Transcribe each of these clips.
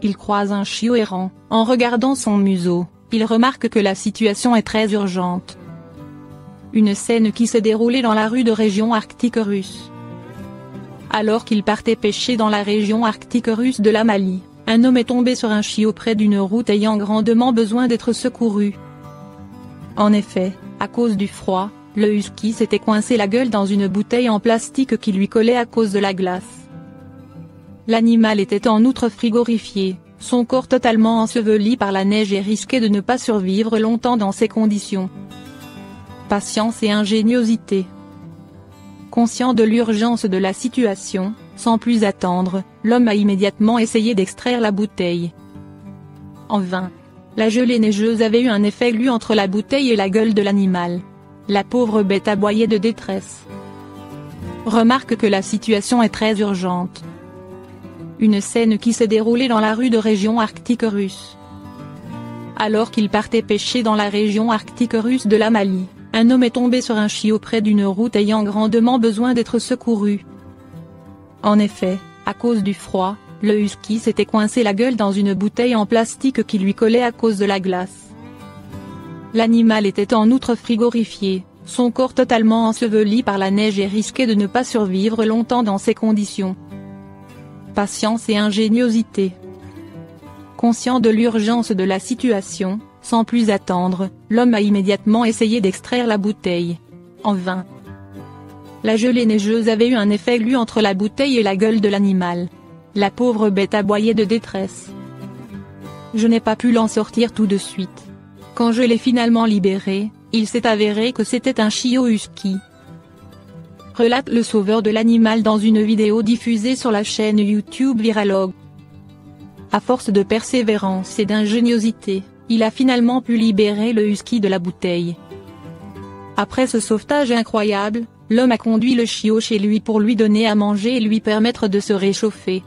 il croise un chiot errant. En regardant son museau, il remarque que la situation est très urgente. Une scène qui s'est déroulée dans la rue de région arctique russe. Alors qu'il partait pêcher dans la région arctique russe de l'Amalie, un homme est tombé sur un chiot près d'une route ayant grandement besoin d'être secouru. En effet, à cause du froid, le husky s'était coincé la gueule dans une bouteille en plastique qui lui collait à cause de la glace. L'animal était en outre frigorifié, son corps totalement enseveli par la neige et risquait de ne pas survivre longtemps dans ces conditions. Patience et ingéniosité. Conscient de l'urgence de la situation, sans plus attendre, l'homme a immédiatement essayé d'extraire la bouteille. En vain. La gelée neigeuse avait eu un effet glu entre la bouteille et la gueule de l'animal. La pauvre bête aboyait de détresse. Remarque que la situation est très urgente. Une scène qui s'est déroulée dans la rue de région arctique russe. Alors qu'il partait pêcher dans la région arctique russe de l'Amalie, un homme est tombé sur un chiot près d'une route ayant grandement besoin d'être secouru. En effet, à cause du froid, le husky s'était coincé la gueule dans une bouteille en plastique qui lui collait à cause de la glace. L'animal était en outre frigorifié, son corps totalement enseveli par la neige et risquait de ne pas survivre longtemps dans ces conditions. Patience et ingéniosité. Conscient de l'urgence de la situation, sans plus attendre, l'homme a immédiatement essayé d'extraire la bouteille. En vain. La gelée neigeuse avait eu un effet glu entre la bouteille et la gueule de l'animal. La pauvre bête aboyait de détresse. Je n'ai pas pu l'en sortir tout de suite. Quand je l'ai finalement libéré, il s'est avéré que c'était un chiot husky. Relate le sauveur de l'animal dans une vidéo diffusée sur la chaîne YouTube Viralog. À force de persévérance et d'ingéniosité, il a finalement pu libérer le husky de la bouteille. Après ce sauvetage incroyable, l'homme a conduit le chiot chez lui pour lui donner à manger et lui permettre de se réchauffer.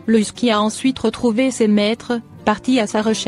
Le husky a ensuite retrouvé ses maîtres, parti à sa recherche.